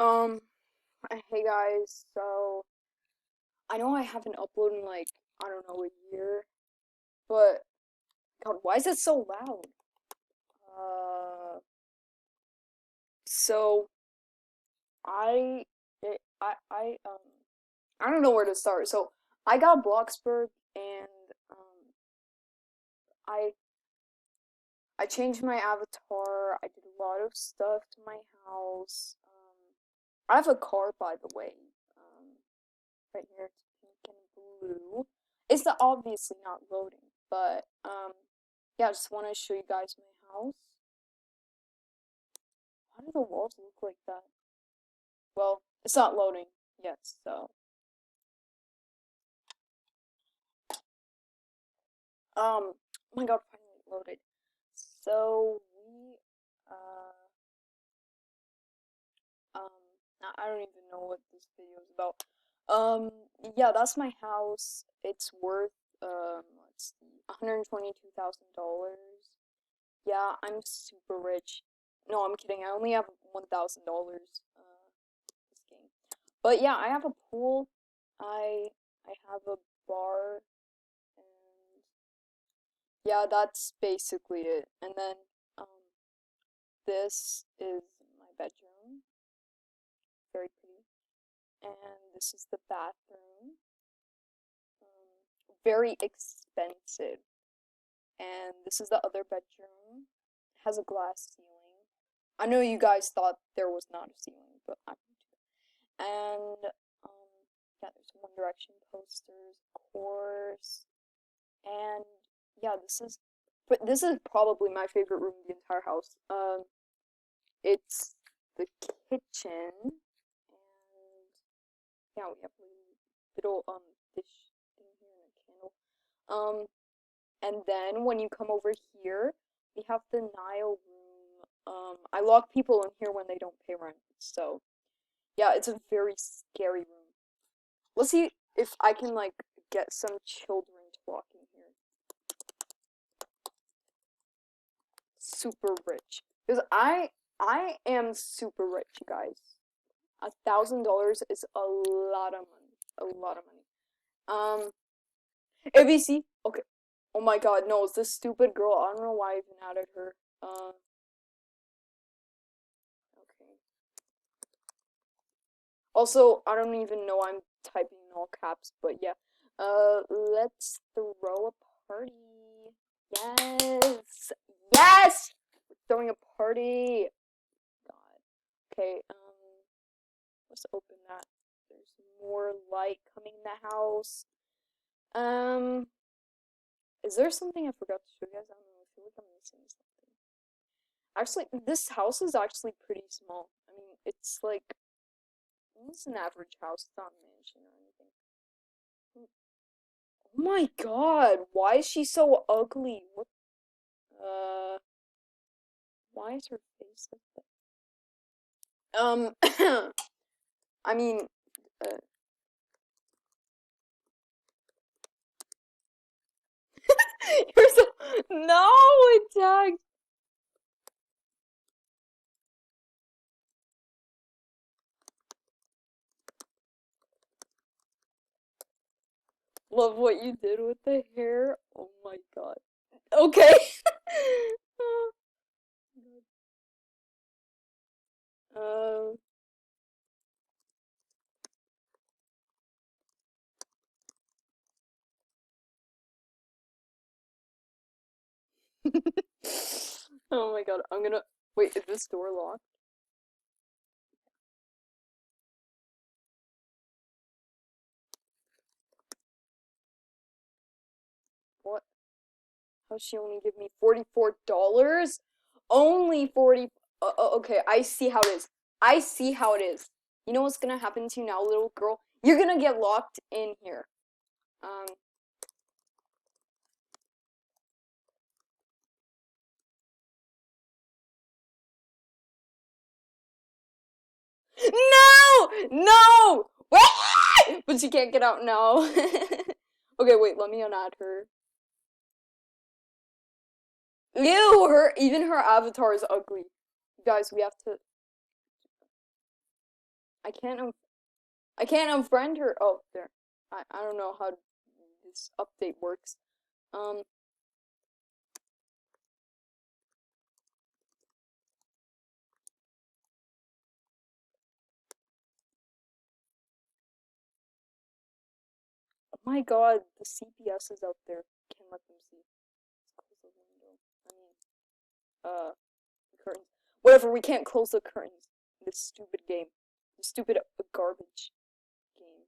Um, hey guys, so I know I haven't uploaded in like, I don't know, a year, but God, why is it so loud? Uh, so I, I don't know where to start. So I got Bloxburg and I I changed my avatar. I did a lot of stuff to my house. I have a car, by the way. Right here, it's pink and blue. It's obviously not loading, but yeah, I just want to show you guys my house. Why do the walls look like that? Well, it's not loading yet, so oh my god, finally it loaded. So we uh um I don't even know what this video is about. Yeah, that's my house. It's worth let's see, $122,000. Yeah, I'm super rich. No, I'm kidding. I only have $1,000 this game. But yeah, I have a pool. I I have a bar, and yeah, that's basically it. And then this is my bedroom, very pretty. And this is the bathroom, very expensive. And this is the other bedroom. It has a glass ceiling. I know you guys thought there was not a ceiling, but I'm and yeah, there's One Direction posters, of course, and yeah, this is probably my favorite room in the entire house. It's the kitchen, and yeah, we have a little dish thing here and a candle. Um, and then when you come over here, we have the Nile room. I lock people in here when they don't pay rent, so yeah, it's a very scary room. Let's see if I can like get some children to walk in here. Super rich. Because I am super rich, guys. $1,000 is a lot of money. A lot of money. ABC. Okay. Oh my god, no, it's this stupid girl. I don't know why I even added her. Okay. Also, I don't even know I'm typing in all caps, but yeah. Let's throw a party. Yes! Yes! We're throwing a party. God. Okay, let's open that. There's more light coming in the house. Um, is there something I forgot to show you guys? I don't know. I feel like I'm missing something. Actually, this house is actually pretty small. I mean, it's like, it's an average house. It's not a mansion or anything. Oh my god, why is she so ugly? What, uh, why is her face like that? I mean, uh, you're so, no, it tagged. Love what you did with the hair. Oh my god. Okay. Oh, uh, oh my god, I'm gonna, wait, is this door locked? What? How'd she only give me $44? Only 40, okay, I see how it is. I see how it is. You know what's gonna happen to you now, little girl? You're gonna get locked in here. Um, no! No! Wait! But she can't get out now. Okay, wait, let me unadd her. Ew, even her avatar is ugly. You guys, we have to I can't unfriend her. Oh, there. I don't know how this update works. Um, oh my God, the CPS is out there. Can't let them see. Let's close the window. I mean, the curtains. Whatever. We can't close the curtains. This stupid game. This stupid garbage game.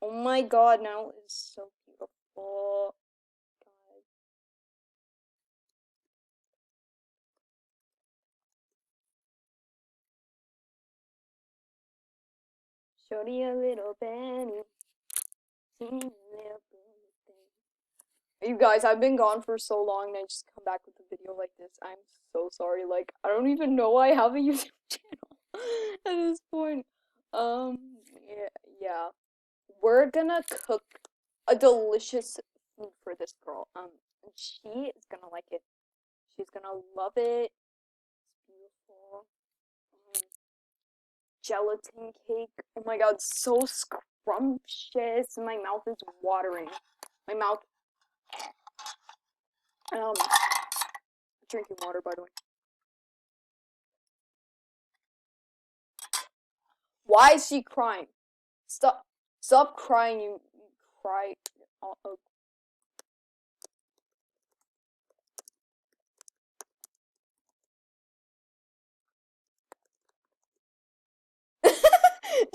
Oh my God, now it's so beautiful. God. Shorty a little Benny. Sing a little Benny. You guys, I've been gone for so long and I just come back with a video like this. I'm so sorry. Like, I don't even know I have a YouTube channel at this point. Yeah, yeah. We're gonna cook a delicious food for this girl. She is gonna like it. She's gonna love it. It's beautiful. Um, Gelatin cake. Oh my God, so scrumptious. My mouth is watering. My mouth. Um, drinking water, by the way. Why is she crying? Stop crying, you cry. Oh.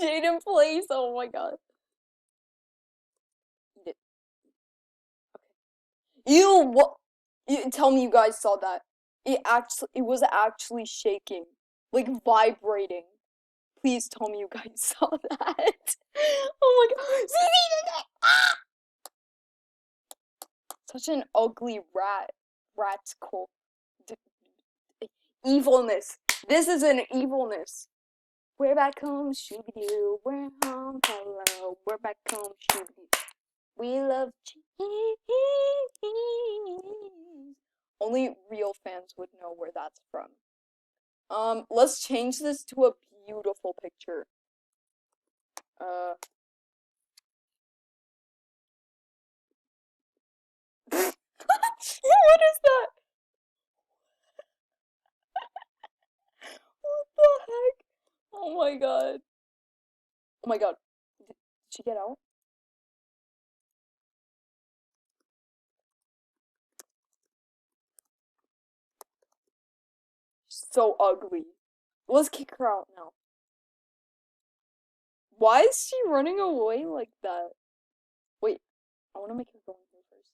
Jaden, please. Oh my God. Eat it. Okay. You what? You tell me you guys saw that. It was actually shaking, like vibrating. Please tell me you guys saw that. Oh my God. Such an ugly rat. Ratical. Evilness. This is an evilness. We're back home, shooby-doo. We're home, hello. We're back home, shooby-doo. We love cheese. Only real fans would know where that's from. Let's change this to a beautiful picture. What is that? What the heck? Oh my God. Oh my God. Did she get out? She's so ugly. Let's kick her out now. Why is she running away like that? Wait, I want to make her go in here first.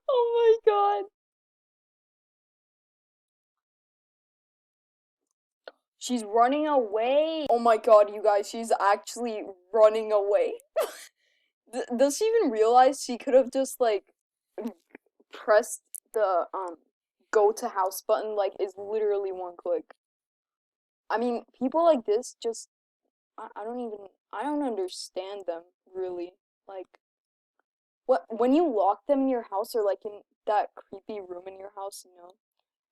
Oh my God. She's running away. Oh my God, you guys, she's actually running away. Does she even realize she could have just like pressed the go to house button, like is literally one click. I mean, people like this just I don't understand them really. Like what when you lock them in your house or like in that creepy room in your house,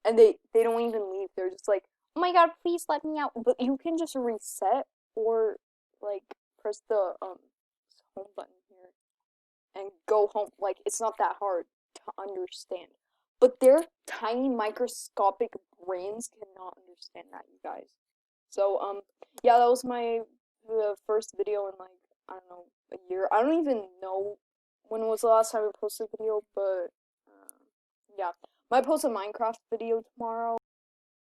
and they don't even leave. They're just like, "Oh my God, please let me out." But you can just reset or like press the home button here and go home. Like it's not that hard to understand. But their tiny microscopic brains cannot understand that, you guys. So yeah, that was my the first video in like I don't know a year. I don't even know when was the last time I posted a video, but yeah, might post a Minecraft video tomorrow.